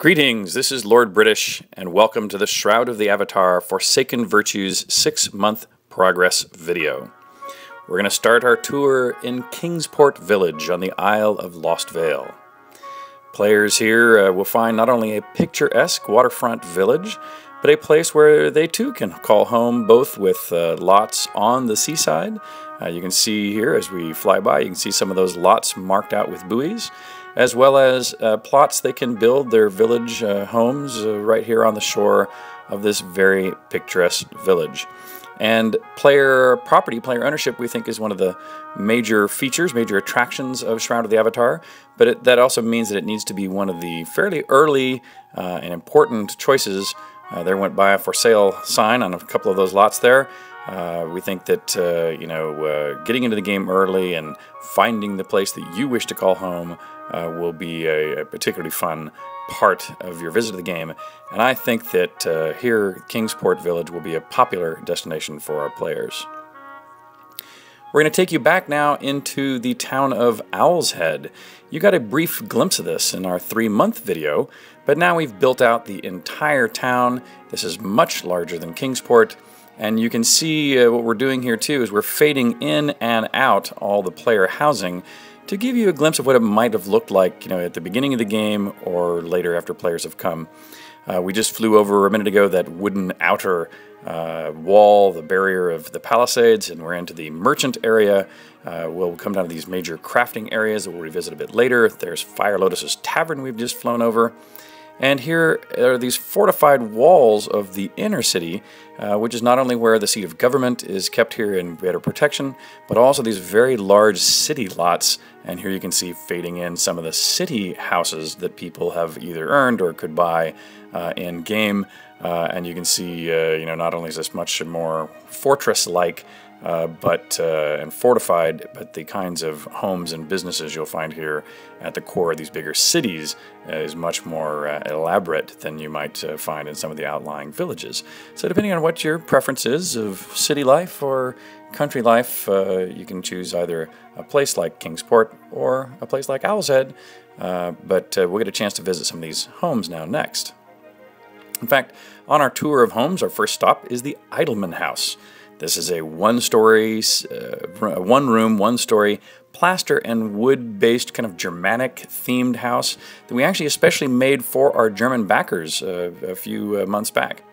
Greetings, this is Lord British, and welcome to the Shroud of the Avatar Forsaken Virtues 6-month progress video. We're going to start our tour in Kingsport Village on the Isle of Lost Vale. Players here will find not only a picturesque waterfront village, but a place where they too can call home, both with lots on the seaside. You can see here as we fly by, you can see some of those lots marked out with buoys, as well as plots they can build their village homes right here on the shore of this very picturesque village. And player ownership, we think, is one of the major features, major attractions of Shroud of the Avatar, but that also means that it needs to be one of the fairly early and important choices. There went by a for sale sign on a couple of those lots there. We think that getting into the game early and finding the place that you wish to call home will be a particularly fun part of your visit to the game. And I think that here, Kingsport Village will be a popular destination for our players. We're going to take you back now into the town of Owl's Head. You got a brief glimpse of this in our 3-month video, but now we've built out the entire town. This is much larger than Kingsport. And you can see what we're doing here too is we're fading in and out all the player housing to give you a glimpse of what it might have looked like, at the beginning of the game or later after players have come. We just flew over a minute ago that wooden outer wall, the barrier of the Palisades, and we're into the merchant area. We'll come down to these major crafting areas that we'll revisit a bit later. There's Fire Lotus's Tavern we've just flown over. And here are these fortified walls of the inner city, which is not only where the seat of government is kept here in better protection, but also these very large city lots. And here you can see fading in some of the city houses that people have either earned or could buy in game. And you can see, not only is this much more fortress-like, and fortified, but the kinds of homes and businesses you'll find here at the core of these bigger cities is much more elaborate than you might find in some of the outlying villages. So depending on what your preference is of city life or country life, you can choose either a place like Kingsport or a place like Owl's Head, but we'll get a chance to visit some of these homes now next. In fact, on our tour of homes, our first stop is the Idleman House. This is a one-story, one-room, one-story, plaster and wood-based kind of Germanic-themed house that we actually especially made for our German backers a few months back.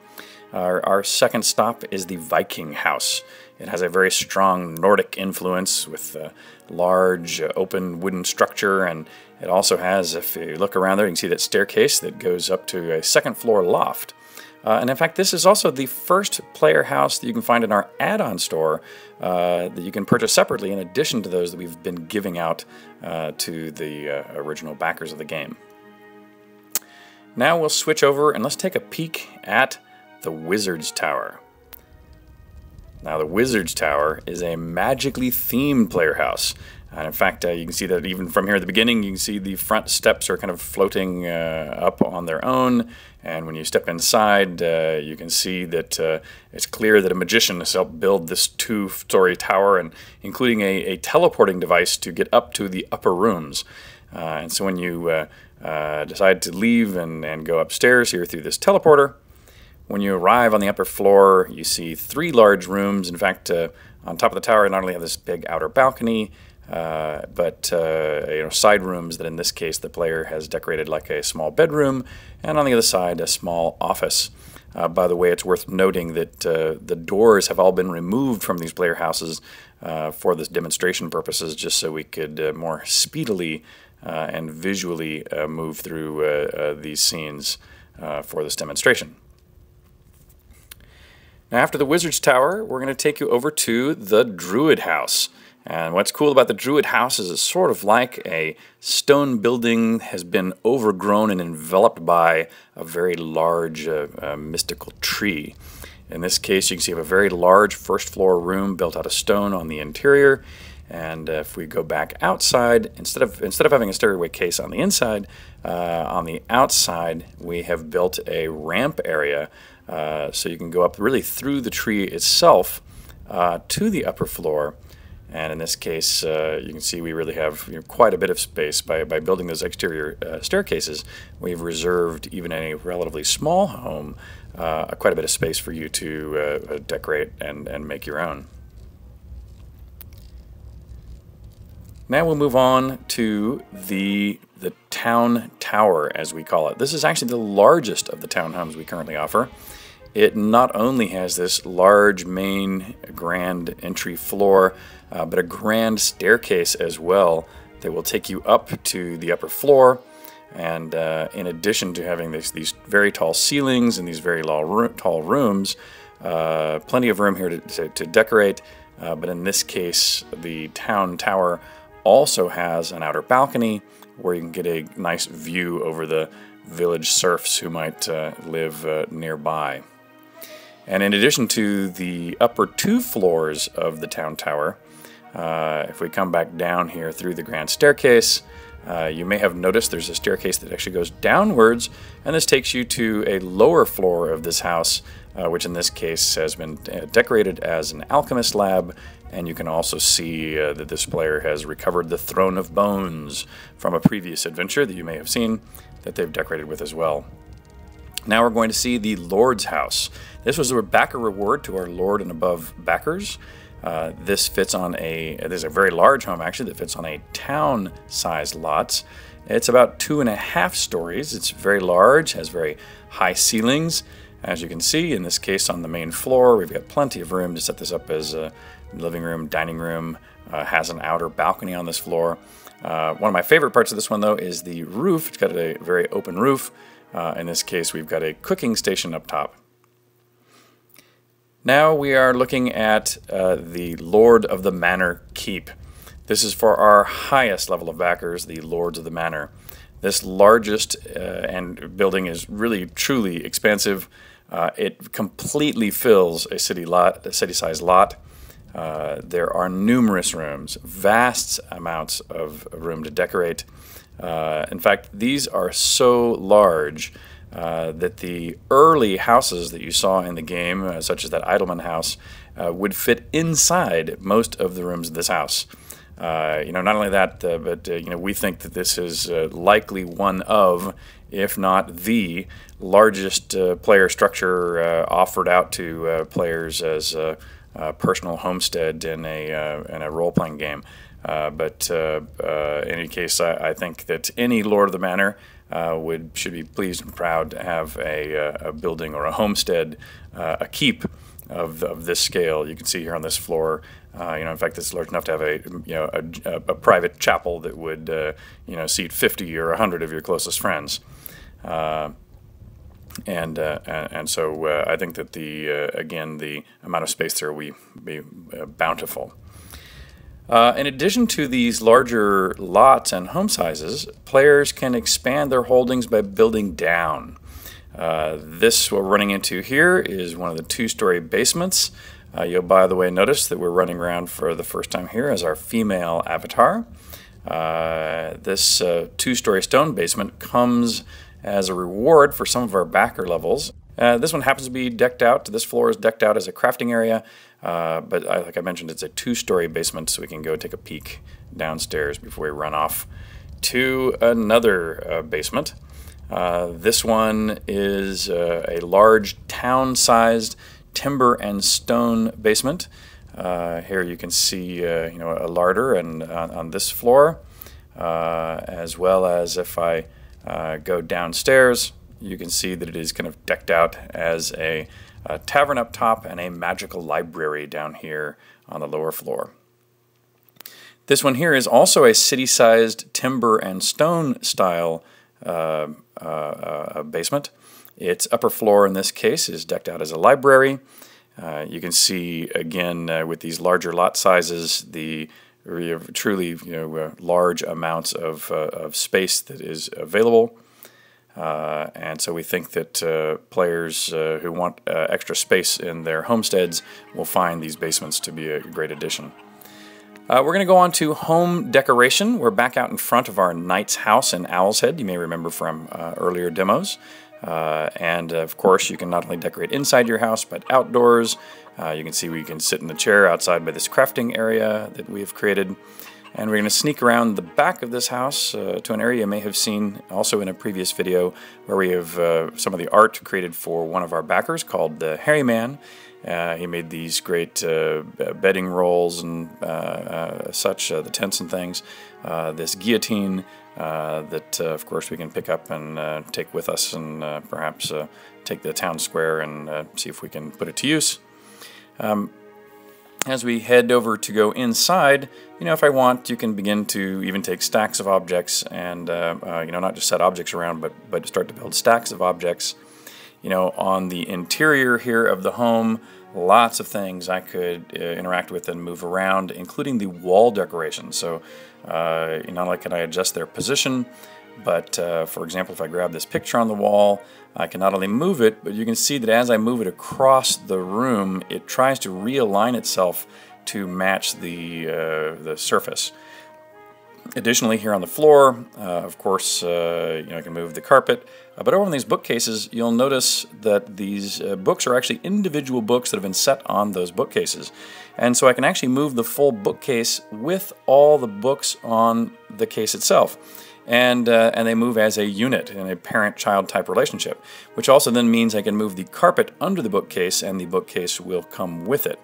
Our second stop is the Viking House. It has a very strong Nordic influence with a large open wooden structure, and it also has, if you look around there, you can see that staircase that goes up to a second-floor loft. And in fact, this is also the first player house that you can find in our add-on store that you can purchase separately in addition to those that we've been giving out to the original backers of the game. Now we'll switch over and let's take a peek at the Wizard's Tower. Now the Wizard's Tower is a magically themed player house. And in fact, you can see that even from here at the beginning, you can see the front steps are kind of floating up on their own. And when you step inside, you can see that it's clear that a magician has helped build this 2-story tower, and including a teleporting device to get up to the upper rooms. And so when you decide to leave and go upstairs here through this teleporter, when you arrive on the upper floor, you see 3 large rooms. In fact, on top of the tower, you not only have this big outer balcony, but side rooms that in this case the player has decorated like a small bedroom, and on the other side a small office. By the way, it's worth noting that the doors have all been removed from these player houses for this demonstration purposes, just so we could more speedily and visually move through these scenes for this demonstration. Now, after the Wizard's Tower, we're going to take you over to the Druid House. And what's cool about the Druid House is it's sort of like a stone building has been overgrown and enveloped by a very large mystical tree. In this case, you can see we have a very large first-floor room built out of stone on the interior. And if we go back outside, instead of having a stairway case on the inside, on the outside we have built a ramp area so you can go up really through the tree itself to the upper floor. And in this case, you can see we really have quite a bit of space. By building those exterior staircases, we've reserved, even in a relatively small home, quite a bit of space for you to decorate and make your own. Now we'll move on to the town tower, as we call it. This is actually the largest of the townhomes we currently offer. It not only has this large main grand entry floor, but a grand staircase as well that will take you up to the upper floor. And in addition to having these very tall ceilings and these very tall rooms, plenty of room here to decorate. But in this case, the town tower also has an outer balcony where you can get a nice view over the village serfs who might live nearby. And in addition to the upper 2 floors of the town tower, if we come back down here through the grand staircase, you may have noticed there's a staircase that actually goes downwards, and this takes you to a lower floor of this house, which in this case has been decorated as an alchemist lab. And you can also see that this player has recovered the Throne of Bones from a previous adventure that you may have seen that they've decorated with as well. Now we're going to see the Lord's House. This was a backer reward to our Lord and above backers. This fits on there's a very large home actually that fits on a town-sized lot. It's about 2.5 stories. It's very large, has very high ceilings. As you can see, in this case on the main floor, we've got plenty of room to set this up as a living room, dining room, has an outer balcony on this floor. One of my favorite parts of this one, though, is the roof. It's got a very open roof. In this case, we've got a cooking station up top. Now we are looking at the Lord of the Manor Keep. This is for our highest level of backers, the Lords of the Manor. This largest and building is really, truly expansive. It completely fills a city-sized lot. There are numerous rooms, vast amounts of room to decorate. In fact, these are so large that the early houses that you saw in the game, such as that Idleman house, would fit inside most of the rooms of this house. Not only that, but we think that this is likely one of, if not the largest player structure offered out to players as a personal homestead in a role-playing game. But in any case, I think that any Lord of the Manor should be pleased and proud to have a building or a homestead, a keep of this scale. You can see here on this floor, in fact, it's large enough to have a private chapel that would seat 50 or 100 of your closest friends. And so I think that again the amount of space there will be bountiful. In addition to these larger lots and home sizes, players can expand their holdings by building down. This we're running into here is one of the 2-story basements. You'll, by the way, notice that we're running around for the first time here as our female avatar. This 2-story stone basement comes as a reward for some of our backer levels. This one happens to be decked out. This floor is decked out as a crafting area, but like I mentioned, it's a 2-story basement, so we can go take a peek downstairs before we run off to another basement. This one is a large town-sized timber and stone basement. Here you can see a larder and on this floor, as well as if I go downstairs, you can see that it is kind of decked out as a tavern up top and a magical library down here on the lower floor. This one here is also a city-sized timber and stone style basement. Its upper floor in this case is decked out as a library. You can see again with these larger lot sizes the truly large amounts of space that is available. And so we think that players who want extra space in their homesteads will find these basements to be a great addition. We're going to go on to home decoration. We're back out in front of our knight's house in Owl's Head. You may remember from earlier demos. And of course, you can not only decorate inside your house, but outdoors. You can see we can sit in the chair outside by this crafting area that we have created. And we're going to sneak around the back of this house to an area you may have seen also in a previous video where we have some of the art created for one of our backers called the Hairy Man. He made these great bedding rolls and such, the tents and things. This guillotine that, of course, we can pick up and take with us and perhaps take the town square and see if we can put it to use. As we head over to go inside, you know, if I want, you can begin to even take stacks of objects and, you know, not just set objects around, but start to build stacks of objects. You know, on the interior here of the home, lots of things I could interact with and move around, including the wall decorations. So, not only can I adjust their position, but for example, if I grab this picture on the wall, I can not only move it, but you can see that as I move it across the room, it tries to realign itself to match the surface. Additionally, here on the floor, of course, you know, I can move the carpet. But over in these bookcases, you'll notice that these books are actually individual books that have been set on those bookcases. And so I can actually move the full bookcase with all the books on the case itself. And they move as a unit in a parent-child type relationship, which also then means I can move the carpet under the bookcase and the bookcase will come with it.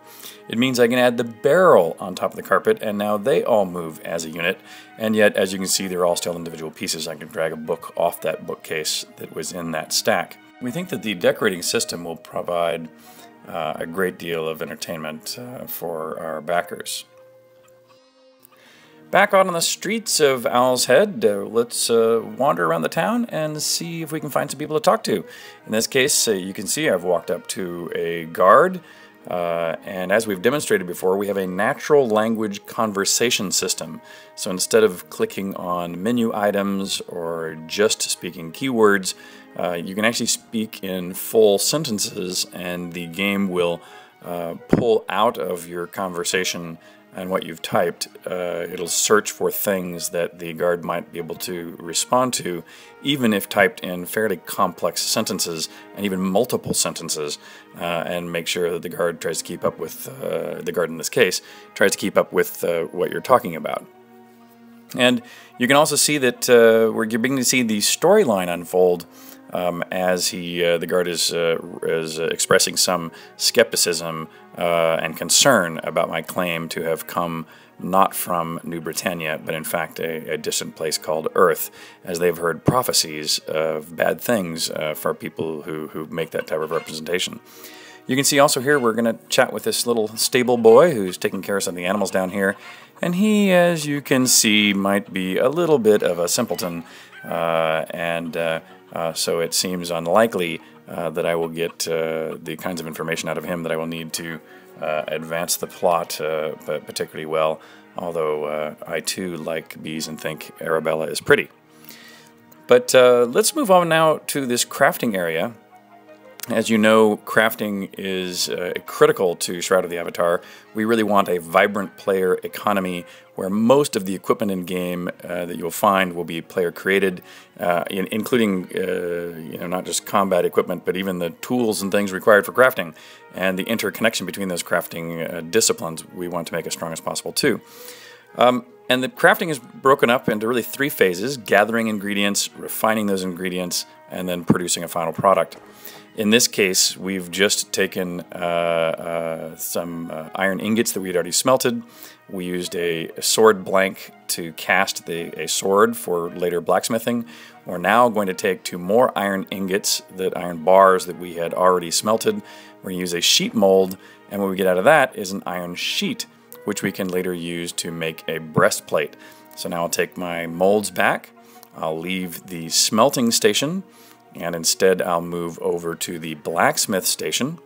It means I can add the barrel on top of the carpet and now they all move as a unit, and yet as you can see they're all still individual pieces. I can drag a book off that bookcase that was in that stack. We think that the decorating system will provide a great deal of entertainment for our backers. Back out on the streets of Owl's Head, let's wander around the town and see if we can find some people to talk to. In this case, you can see I've walked up to a guard, and as we've demonstrated before, we have a natural language conversation system. So instead of clicking on menu items or just speaking keywords, you can actually speak in full sentences, and the game will pull out of your conversation and what you've typed, it'll search for things that the guard might be able to respond to, even if typed in fairly complex sentences and even multiple sentences, and make sure that the guard tries to keep up with, the guard in this case, tries to keep up with what you're talking about. And you can also see that we're beginning to see the storyline unfold as the guard is expressing some skepticism and concern about my claim to have come not from New Britannia, but in fact a distant place called Earth, as they've heard prophecies of bad things for people who make that type of representation. You can see also here we're going to chat with this little stable boy who's taking care of some of the animals down here, and he, as you can see, might be a little bit of a simpleton, so it seems unlikely that I will get the kinds of information out of him that I will need to advance the plot particularly well, although I too like bees and think Arabella is pretty. But let's move on now to this crafting area. As you know, crafting is critical to Shroud of the Avatar. We really want a vibrant player economy where most of the equipment in game that you'll find will be player created, including not just combat equipment, but even the tools and things required for crafting, and the interconnection between those crafting disciplines we want to make as strong as possible too. And the crafting is broken up into really three phases: gathering ingredients, refining those ingredients, and then producing a final product. In this case, we've just taken some iron ingots that we'd already smelted. We used a sword blank to cast a sword for later blacksmithing. We're now going to take 2 more iron ingots, iron bars that we had already smelted. We're going to use a sheet mold, and what we get out of that is an iron sheet, which we can later use to make a breastplate. So now I'll take my molds back. I'll leave the smelting station, and instead I'll move over to the blacksmith station.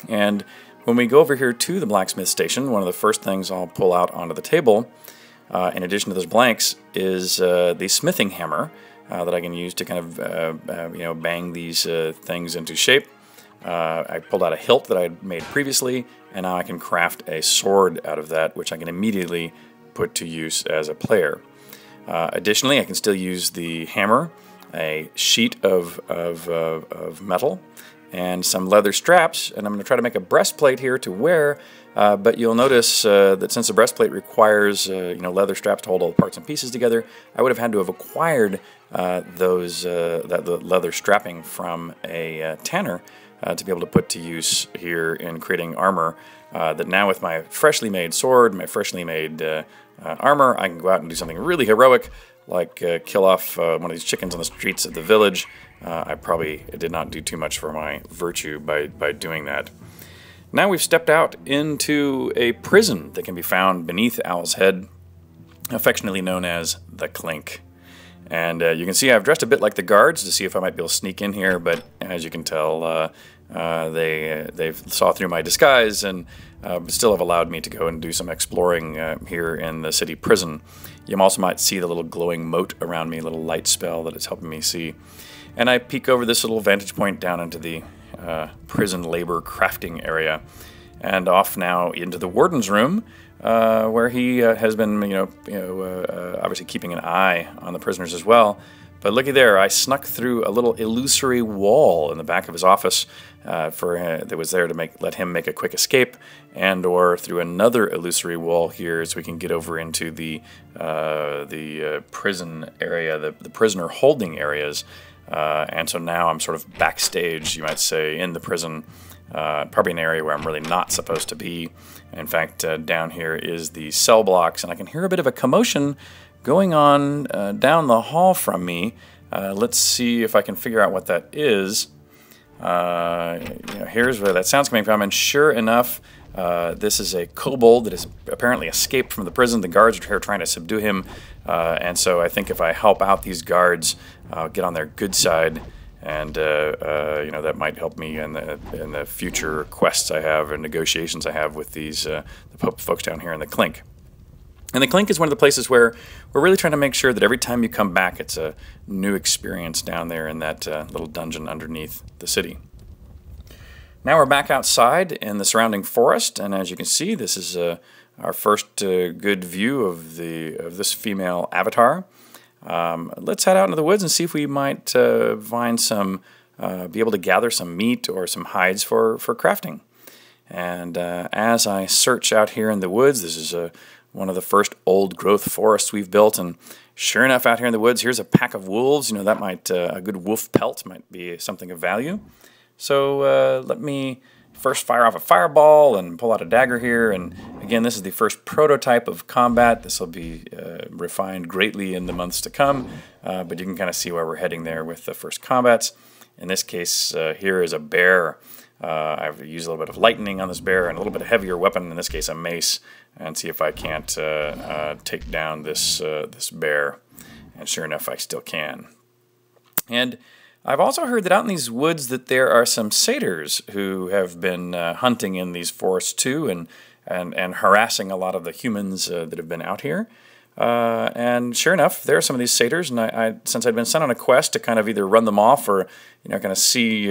And when we go over here to the blacksmith station, one of the first things I'll pull out onto the table, in addition to those blanks, is the smithing hammer that I can use to kind of bang these things into shape. I pulled out a hilt that I had made previously, and now I can craft a sword out of that, which I can immediately put to use as a player. Additionally, I can still use the hammer a sheet of metal and some leather straps, and I'm going to try to make a breastplate here to wear, but you'll notice that since the breastplate requires leather straps to hold all the parts and pieces together, I would have had to have acquired the leather strapping from a tanner to be able to put to use here in creating armor, that now with my freshly made sword, my freshly made armor, I can go out and do something really heroic, like kill off one of these chickens on the streets of the village. I probably did not do too much for my virtue by doing that. Now we've stepped out into a prison that can be found beneath Owl's Head, affectionately known as the Clink. And you can see I've dressed a bit like the guards to see if I might be able to sneak in here, but as you can tell, they saw through my disguise and still have allowed me to go and do some exploring here in the city prison. You also might see the little glowing moat around me, a little light spell that it's helping me see. And I peek over this little vantage point down into the prison labor crafting area, and off now into the warden's room, where he has been, obviously keeping an eye on the prisoners as well. But looky there, I snuck through a little illusory wall in the back of his office that was there to let him make a quick escape, and/or through another illusory wall here, so we can get over into the prison area, the prisoner holding areas. And so now I'm sort of backstage, you might say, in the prison, probably an area where I'm really not supposed to be. In fact, down here is the cell blocks, and I can hear a bit of a commotion going on down the hall from me. Let's see if I can figure out what that is. Here's where that sound's coming from, and sure enough, this is a kobold that has apparently escaped from the prison. The guards are here trying to subdue him, and so I think if I help out these guards, I'll get on their good side, and that might help me in the future quests I have and negotiations I have with these the folks down here in the Clink. And the Clink is one of the places where we're really trying to make sure that every time you come back, it's a new experience down there in that little dungeon underneath the city. Now we're back outside in the surrounding forest, and as you can see, this is our first good view of this female avatar. Let's head out into the woods and see if we might find be able to gather some meat or some hides for crafting. And as I search out here in the woods, this is one of the first old-growth forests we've built, and sure enough, out here in the woods, here's a pack of wolves. That might a good wolf pelt might be something of value. So let me first fire off a fireball and pull out a dagger here. And again, this is the first prototype of combat. This will be refined greatly in the months to come, but you can kind of see where we're heading there with the first combats. In this case, here is a bear. I've used a little bit of lightning on this bear and a little bit of heavier weapon, in this case a mace, and see if I can't take down this bear. And sure enough, I still can. And I've also heard that out in these woods that there are some satyrs who have been hunting in these forests too, and harassing a lot of the humans that have been out here. And sure enough, there are some of these satyrs, and since I'd been sent on a quest to kind of either run them off or kind of see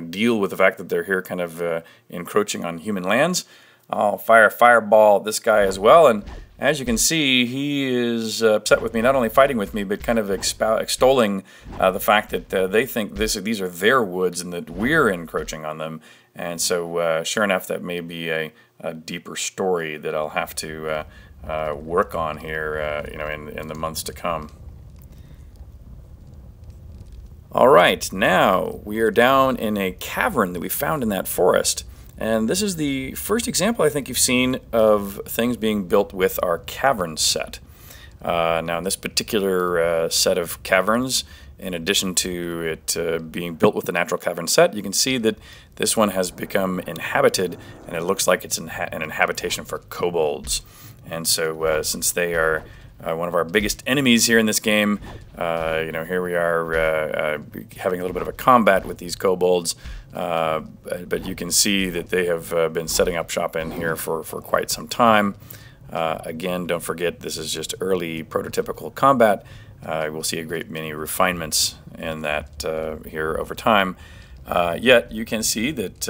deal with the fact that they're here kind of encroaching on human lands, I'll fire a fireball at this guy as well. And as you can see, he is upset with me, not only fighting with me, but kind of extolling the fact that they think these are their woods and that we're encroaching on them. And so sure enough, that may be a deeper story that I'll have to work on here in the months to come. All right, now we are down in a cavern that we found in that forest. And this is the first example I think you've seen of things being built with our cavern set. Now in this particular set of caverns, in addition to it being built with the natural cavern set, you can see that this one has become inhabited, and it looks like it's an inhabitation for kobolds. And so since they are one of our biggest enemies here in this game, here we are having a little bit of a combat with these kobolds, but you can see that they have been setting up shop in here for quite some time. Again, don't forget, this is just early prototypical combat. We'll see a great many refinements in that here over time. Yet you can see that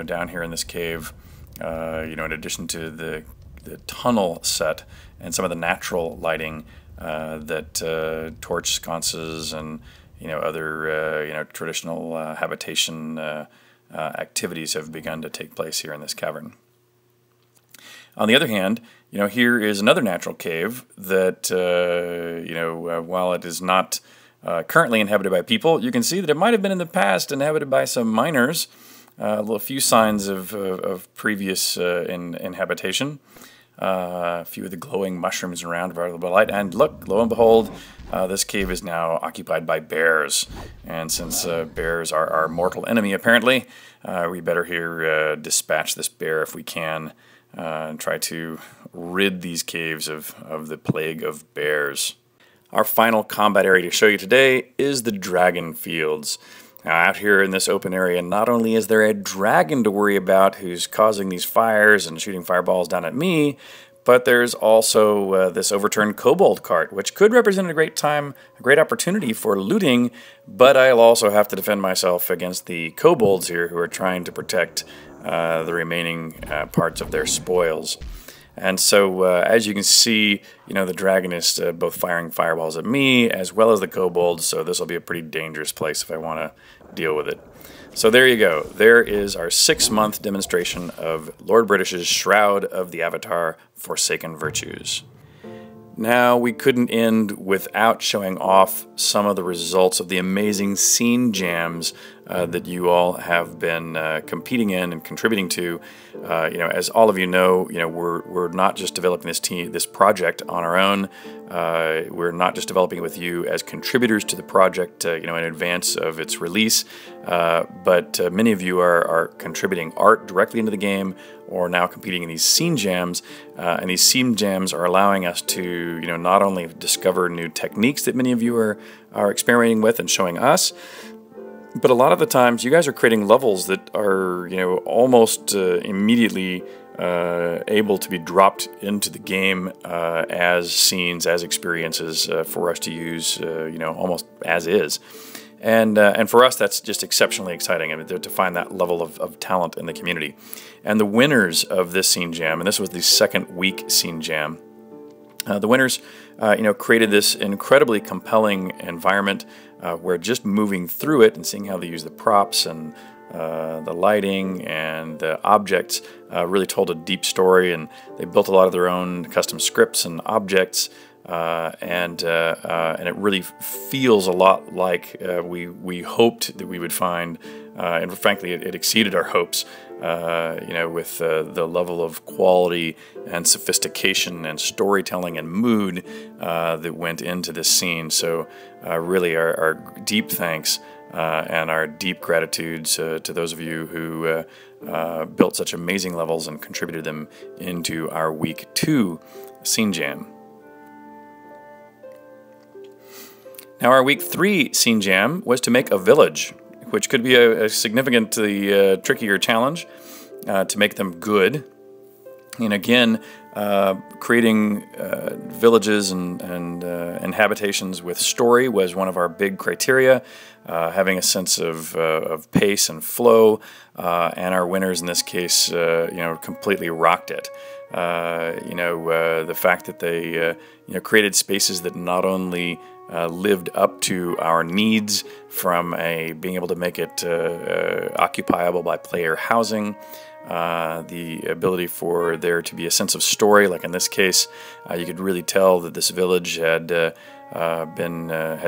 down here in this cave, in addition to the tunnel set and some of the natural lighting that torch sconces and other traditional habitation activities have begun to take place here in this cavern. On the other hand, here is another natural cave that, while it is not currently inhabited by people, you can see that it might have been in the past inhabited by some miners. A few signs of previous inhabitation. A few of the glowing mushrooms around available light, and look, lo and behold, this cave is now occupied by bears. And since bears are our mortal enemy, apparently, we better here dispatch this bear if we can, and try to rid these caves of the plague of bears. Our final combat area to show you today is the dragon fields. Now, out here in this open area, not only is there a dragon to worry about who's causing these fires and shooting fireballs down at me, but there's also this overturned kobold cart, which could represent a great opportunity for looting, but I'll also have to defend myself against the kobolds here who are trying to protect the remaining parts of their spoils. And so, as you can see, the dragon is both firing fireballs at me as well as the kobolds, so this will be a pretty dangerous place if I want to deal with it. So there you go. There is our 6-month demonstration of Lord British's Shroud of the Avatar Forsaken Virtues. Now, we couldn't end without showing off some of the results of the amazing scene jams that you all have been competing in and contributing to. As all of you know, we're not just developing this project on our own. We're not just developing it with you as contributors to the project, in advance of its release, but many of you are contributing art directly into the game, or now competing in these scene jams, and these scene jams are allowing us to, not only discover new techniques that many of you are experimenting with and showing us, but a lot of the times you guys are creating levels that are, almost immediately able to be dropped into the game as scenes, as experiences for us to use, almost as is. And for us, that's just exceptionally exciting. I mean, to find that level of talent in the community. And the winners of this scene jam, and this was the second week scene jam, the winners, created this incredibly compelling environment where just moving through it and seeing how they use the props and the lighting and the objects really told a deep story, and they built a lot of their own custom scripts and objects. And it really feels a lot like we hoped that we would find, and frankly, it exceeded our hopes. With the level of quality and sophistication and storytelling and mood that went into this scene. So, really, our deep thanks and our deep gratitudes to those of you who built such amazing levels and contributed them into our Week 2 Scene Jam. Now, our Week 3 Scene Jam was to make a village, which could be a significantly trickier challenge to make them good. And again, creating villages and habitations with story was one of our big criteria, having a sense of pace and flow, and our winners in this case, completely rocked it. The fact that they created spaces that not only lived up to our needs from being able to make it occupiable by player housing, the ability for there to be a sense of story, like in this case, you could really tell that this village had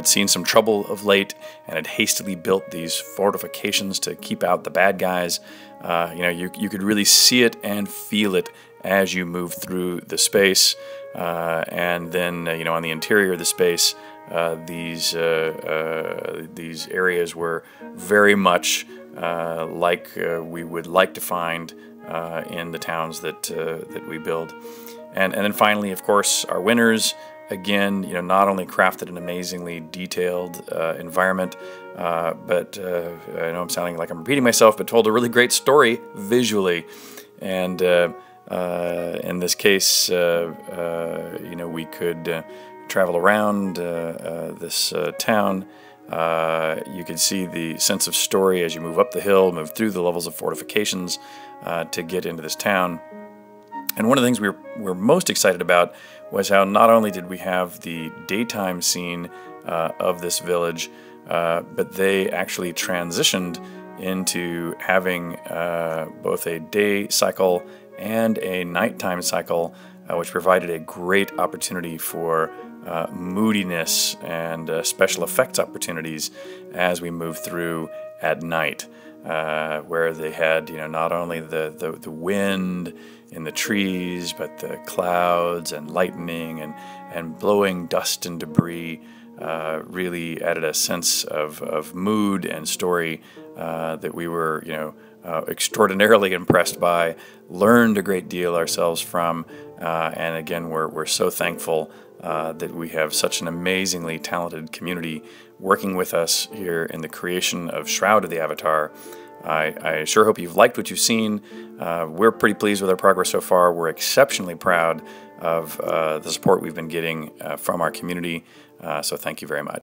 seen some trouble of late and had hastily built these fortifications to keep out the bad guys. You could really see it and feel it as you move through the space, and then on the interior of the space, these areas were very much like we would like to find in the towns that we build. And then finally, of course, our winners, again, not only crafted an amazingly detailed environment, but I know I'm sounding like I'm repeating myself, but told a really great story visually. And in this case, we could travel around this town. You can see the sense of story as you move up the hill, move through the levels of fortifications to get into this town. And one of the things we were most excited about was how not only did we have the daytime scene of this village, but they actually transitioned into having both a day cycle and a nighttime cycle, which provided a great opportunity for moodiness and special effects opportunities as we move through at night, where they had, not only the wind in the trees, but the clouds and lightning and blowing dust and debris really added a sense of mood and story that we were, extraordinarily impressed by, learned a great deal ourselves from, and again, we're so thankful that we have such an amazingly talented community working with us here in the creation of Shroud of the Avatar. I sure hope you've liked what you've seen. We're pretty pleased with our progress so far. We're exceptionally proud of the support we've been getting from our community, so thank you very much.